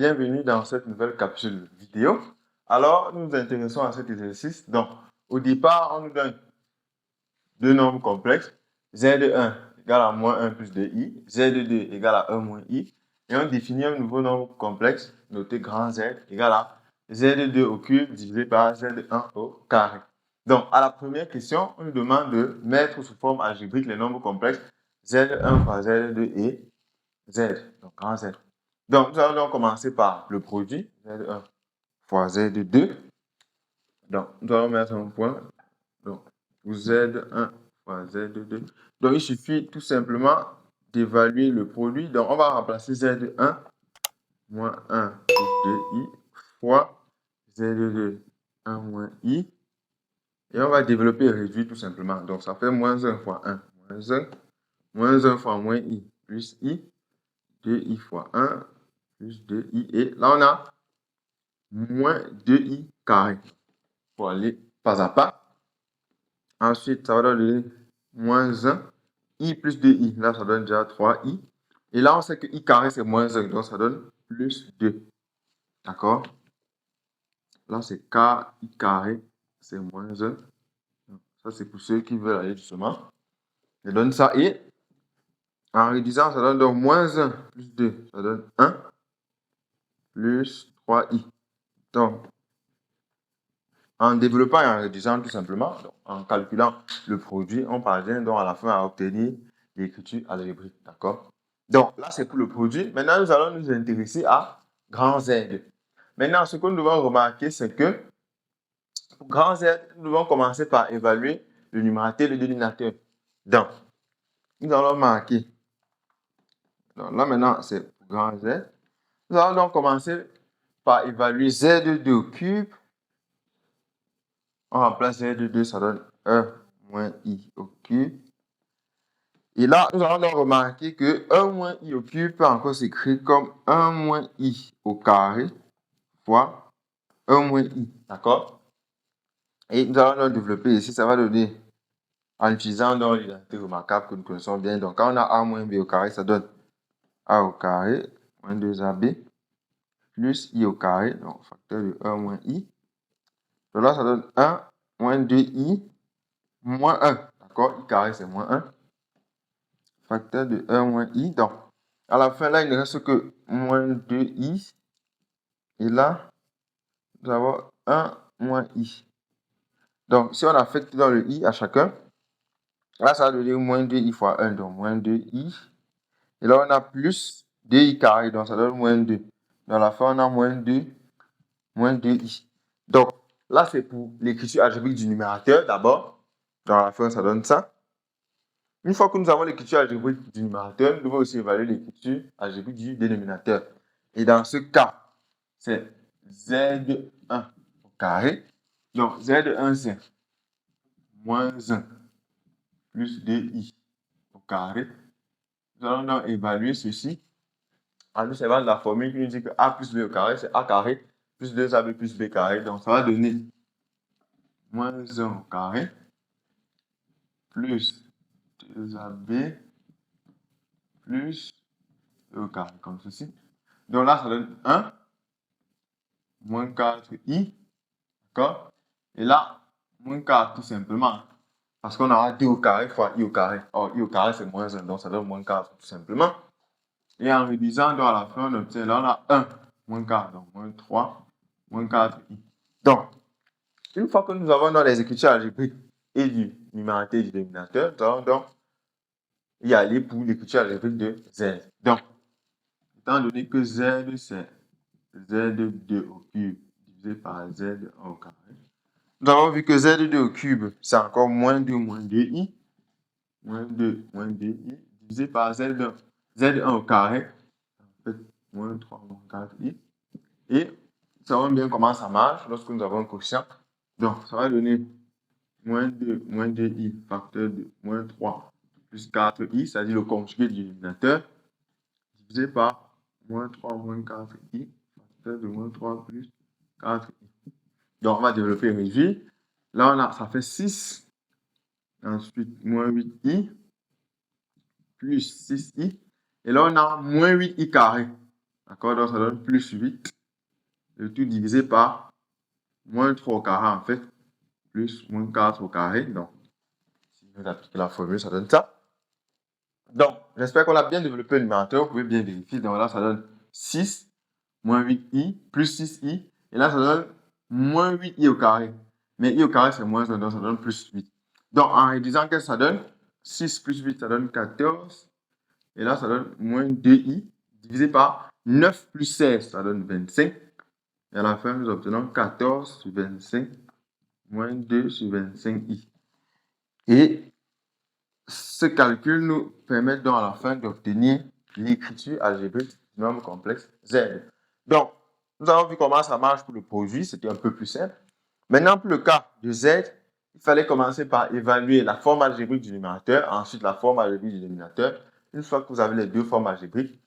bienvenue dans cette nouvelle capsule vidéo. Alors, nous nous intéressons à cet exercice. Donc, au départ, on nous donne deux nombres complexes, Z1 égale à moins 1 plus 2i, Z2 égale à 1 moins i, et on définit un nouveau nombre complexe, noté grand Z, égale à Z2 au cube divisé par Z1 au carré. Donc, à la première question, on nous demande de mettre sous forme algébrique les nombres complexes Z1 fois Z2 et Z, donc grand Z. Donc, nous allons donc commencer par le produit, Z1 fois Z2. Donc, nous allons mettre un point. Donc, pour Z1 fois Z2. Donc, il suffit tout simplement d'évaluer le produit. Donc, on va remplacer Z1 moins 1 plus 2i fois Z2 1 moins i. Et on va développer et réduire tout simplement. Donc, ça fait moins 1 fois 1. Moins 1 fois moins i plus i. 2i fois 1 plus 2i. Et là, on a moins 2i carré. Pour aller pas à pas. Ensuite, ça va donner moins 1. I plus 2i. Là, ça donne déjà 3i. Et là, on sait que i carré, c'est moins 1. Donc, ça donne plus 2. D'accord? Là, c'est k, i carré, c'est moins 1. Ça, c'est pour ceux qui veulent aller doucement. Je donne ça. Et en réduisant, ça donne donc moins 1 plus 2. Ça donne 1 plus 3i. Donc, en développant et en réduisant tout simplement, donc, en calculant le produit, on parvient donc à la fin à obtenir l'écriture algébrique. D'accord? Donc, là, c'est pour le produit. Maintenant, nous allons nous intéresser à grand Z. Maintenant, ce que nous devons remarquer, c'est que pour grand Z, nous devons commencer par évaluer le numérateur et le dénominateur. Donc, nous allons marquer. Donc, là, maintenant, c'est pour grand Z. Nous allons donc commencer par évaluer Z2 au cube. On remplace Z2, ça donne 1 moins i au cube. Et là, nous allons donc remarquer que 1 moins i au cube peut encore s'écrire comme 1 moins i au carré fois 1 moins i. D'accord? Et nous allons donc développer ici, ça va donner, en utilisant donc l'identité remarquable que nous connaissons bien. Donc, quand on a a moins b au carré, ça donne a au carré moins 2ab plus i au carré, donc facteur de 1 moins i. Donc là, ça donne 1 moins 2i moins 1. D'accord? I carré, c'est moins 1. Facteur de 1 moins i. Donc, à la fin, là, il ne reste que moins 2i. Et là, nous avons 1 moins i. Donc, si on affecte dans le i à chacun, là, ça va donner moins 2i fois 1, donc moins 2i. Et là, on a plus 2i carré, donc ça donne moins 2. Dans la fin, on a moins 2, moins 2i. Donc, là, c'est pour l'écriture algébrique du numérateur d'abord. Dans la fin, ça donne ça. Une fois que nous avons l'écriture algébrique du numérateur, nous devons aussi évaluer l'écriture algébrique du dénominateur. Et dans ce cas, c'est Z1 au carré. Donc, Z1, c'est moins 1 plus 2i au carré. Nous allons donc évaluer ceci en nous servant de la formule qui nous dit que a plus b au carré, c'est a carré plus 2ab plus b carré. Donc, ça va donner moins 1 au carré plus 2ab plus e au carré, comme ceci. Donc là, ça donne 1 moins 4i, d'accord? Et là, moins 4 tout simplement, parce qu'on aura 2 au carré fois i au carré. Or, i au carré, c'est moins 1, donc ça donne moins 4 tout simplement. Et en réduisant, donc à la fin, on obtient, là, on a 1 moins 4, donc moins 3, moins 4i. Donc, une fois que nous avons dans les écritures algébriques et du numérateur et du dénominateur, nous allons donc y aller pour l'écriture algébrique de Z. Donc, étant donné que Z, c'est Z2 au cube divisé par Z1 au carré. Nous avons vu que Z2 au cube, c'est encore moins 2 moins 2i. Moins 2 moins 2i divisé par Z1. Z1 au carré, en fait, moins 3 moins 4i. Et nous savons bien comment ça marche lorsque nous avons un quotient. Donc, ça va donner moins 2 moins 2i facteur de moins 3 plus 4i, c'est-à-dire le conjugué du dénominateur, divisé par moins 3 moins 4i, facteur de moins 3 plus 4i. Donc, on va développer et réduire. Là, ça fait 6. Ensuite, moins 8i plus 6i. Et là, on a moins 8i carré. D'accord? Donc, ça donne plus 8. Le tout divisé par moins 3 au carré, en fait. Plus moins 4 au carré. Donc, si vous appliquez la formule, ça donne ça. Donc, j'espère qu'on a bien développé le numérateur. Vous pouvez bien vérifier. Donc là, ça donne 6 moins 8i plus 6i. Et là, ça donne moins 8i au carré. Mais i au carré, c'est moins 1, donc ça donne plus 8. Donc, en réduisant, qu'est-ce que ça donne? 6 plus 8, ça donne 14. Et là, ça donne moins 2i divisé par 9 plus 16, ça donne 25. Et à la fin, nous obtenons 14 sur 25 moins 2 sur 25i. Et ce calcul nous permet donc à la fin d'obtenir l'écriture algébrique du nombre complexe Z. Donc, nous avons vu comment ça marche pour le produit, c'était un peu plus simple. Maintenant, pour le cas de Z, il fallait commencer par évaluer la forme algébrique du numérateur, ensuite la forme algébrique du dénominateur. Une fois que vous avez les deux formes algébriques,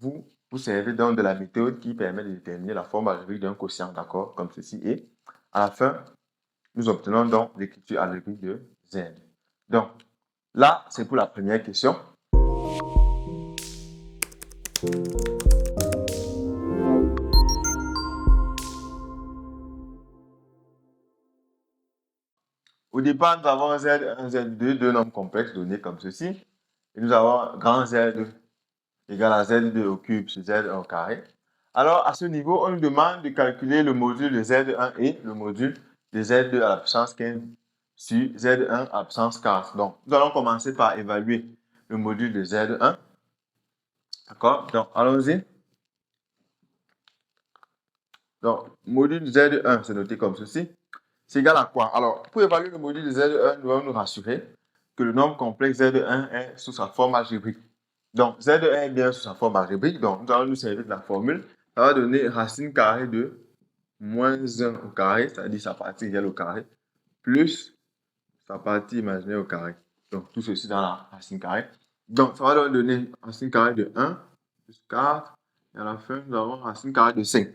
vous servez donc de la méthode qui permet de déterminer la forme algébrique d'un quotient, d'accord, comme ceci. Et à la fin, nous obtenons donc l'écriture algébrique de Z. Donc, là, c'est pour la première question. Au départ, nous avons Z1, Z2, deux nombres complexes donnés comme ceci. Et nous avons grand Z égale à Z2 au cube sur Z1 au carré. Alors, à ce niveau, on nous demande de calculer le module de Z1 et le module de Z2 à la puissance 15 sur Z1 à la puissance 4. Donc, nous allons commencer par évaluer le module de Z1. D'accord? Donc, allons-y. Donc, module de Z1, c'est noté comme ceci. C'est égal à quoi? Alors, pour évaluer le module de Z1, nous allons nous rassurer que le nombre complexe Z1 est sous sa forme algébrique. Donc, Z1 est bien sous sa forme algébrique. Donc, nous allons nous servir de la formule. Ça va donner racine carrée de moins 1 au carré, c'est-à-dire sa partie réelle au carré, plus sa partie imaginaire au carré. Donc, tout ceci dans la racine carrée. Donc, ça va donc donner racine carrée de 1 plus 4. Et à la fin, nous avons racine carrée de 5.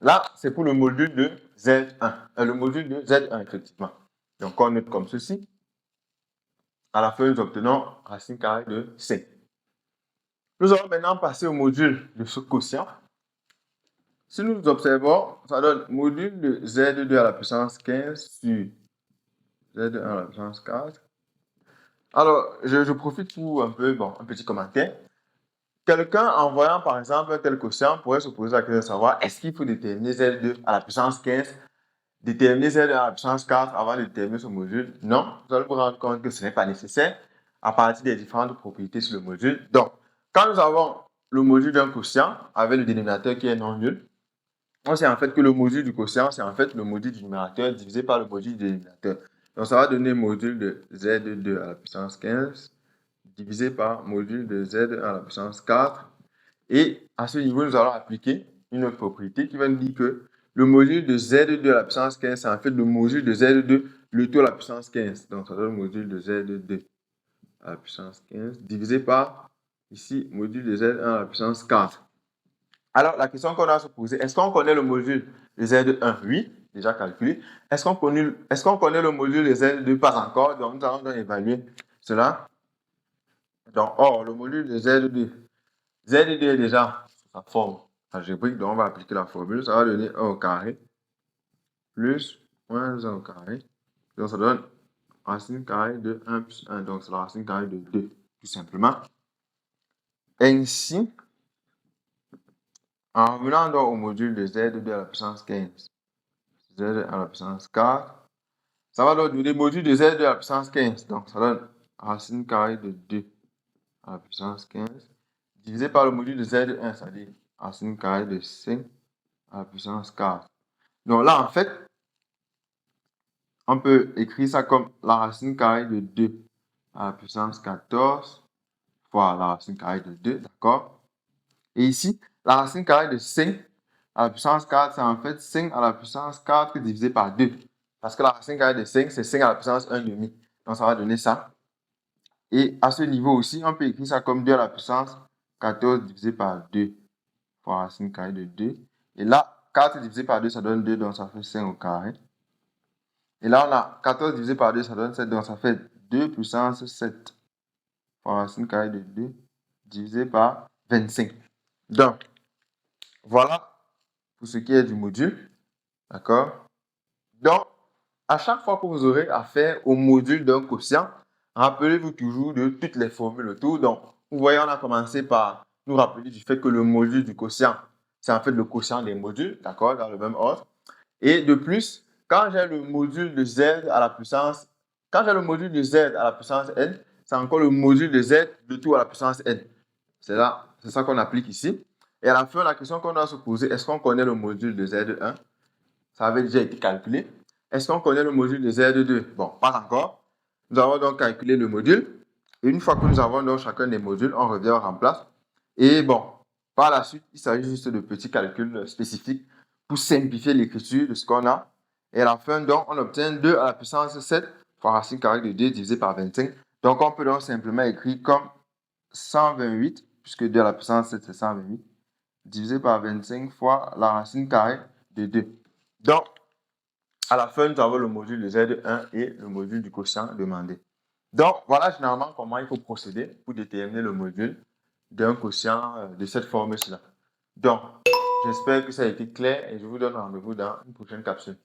Là, c'est pour le module de Z1. Le module de Z1, effectivement. Donc, on note comme ceci. À la fin, nous obtenons racine carrée de 5. Nous allons maintenant passer au module de ce quotient. Si nous observons, ça donne module de Z2 à la puissance 15 sur Z1 à la puissance 4. Alors, je profite pour un petit commentaire. Quelqu'un, en voyant par exemple un tel quotient, pourrait se poser la question de savoir est-ce qu'il faut déterminer Z2 à la puissance 15, déterminer Z1 à la puissance 4 avant de déterminer ce module? Non, vous allez vous rendre compte que ce n'est pas nécessaire à partir des différentes propriétés sur le module. Donc, quand nous avons le module d'un quotient avec le dénominateur qui est non nul, on sait en fait que le module du quotient, c'est en fait le module du numérateur divisé par le module du dénominateur. Donc, ça va donner module de Z2 à la puissance 15 divisé par module de Z1 à la puissance 4. Et à ce niveau, nous allons appliquer une autre propriété qui va nous dire que le module de Z2 à la puissance 15, c'est en fait le module de Z2, le tout à la puissance 15. Donc, ça donne le module de Z2 à la puissance 15 divisé par, ici, module de Z1 à la puissance 4. Alors, la question qu'on a à se poser, est-ce qu'on connaît le module de Z1? Oui, déjà calculé. Est-ce qu'on connaît le module de Z2? Pas encore. Donc, nous allons donc évaluer cela. Donc, le module de Z2. Z2 est déjà sous sa forme algébrique. Donc, on va appliquer la formule. Ça va donner 1 au carré plus moins 1 au carré. Donc, ça donne racine carrée de 1 plus 1. Donc, c'est la racine carrée de 2, tout simplement. Ainsi, en revenant donc au module de Z2 à la puissance 15, Z à la puissance 4, ça va donc donner le module de Z2 à la puissance 15. Donc, ça donne racine carrée de 2 à la puissance 15, divisé par le module de Z1, c'est-à-dire racine carrée de 5 à la puissance 4. Donc là, en fait, on peut écrire ça comme la racine carrée de 2 à la puissance 14 fois la racine carrée de 2, d'accord? Et ici, la racine carrée de 5 à la puissance 4, c'est en fait 5 à la puissance 4 divisé par 2. Parce que la racine carrée de 5, c'est 5 à la puissance 1,5. Donc, ça va donner ça. Et à ce niveau aussi, on peut écrire ça comme 2 à la puissance 14 divisé par 2 fois racine carrée de 2. Et là, 4 divisé par 2, ça donne 2, donc ça fait 5 au carré. Et là, on a 14 divisé par 2, ça donne 7, donc ça fait 2 puissance 7 fois racine carrée de 2 divisé par 25. Donc, voilà pour ce qui est du module. D'accord? Donc, à chaque fois que vous aurez affaire au module d'un quotient, rappelez-vous toujours de toutes les formules autour. Donc, vous voyez, on a commencé par nous rappeler du fait que le module du quotient, c'est en fait le quotient des modules, d'accord, dans le même ordre. Et de plus, quand j'ai le module de z à la puissance, quand j'ai le module de z à la puissance n, c'est encore le module de z de tout à la puissance n. C'est ça qu'on applique ici. Et à la fin, la question qu'on doit se poser, est-ce qu'on connaît le module de z1? Ça avait déjà été calculé. Est-ce qu'on connaît le module de z2? Bon, pas encore. Nous avons donc calculé le module. Et une fois que nous avons donc chacun des modules, on revient, on remplace. Et bon, par la suite, il s'agit juste de petits calculs spécifiques pour simplifier l'écriture de ce qu'on a. Et à la fin, donc, on obtient 2 à la puissance 7 fois racine carrée de 2 divisé par 25. Donc, on peut donc simplement écrire comme 128, puisque 2 à la puissance 7, c'est 128, divisé par 25 fois la racine carrée de 2. Donc, à la fin, nous avons le module de Z1 et le module du quotient demandé. Donc, voilà généralement comment il faut procéder pour déterminer le module d'un quotient de cette forme-là. Donc, j'espère que ça a été clair et je vous donne rendez-vous dans une prochaine capsule.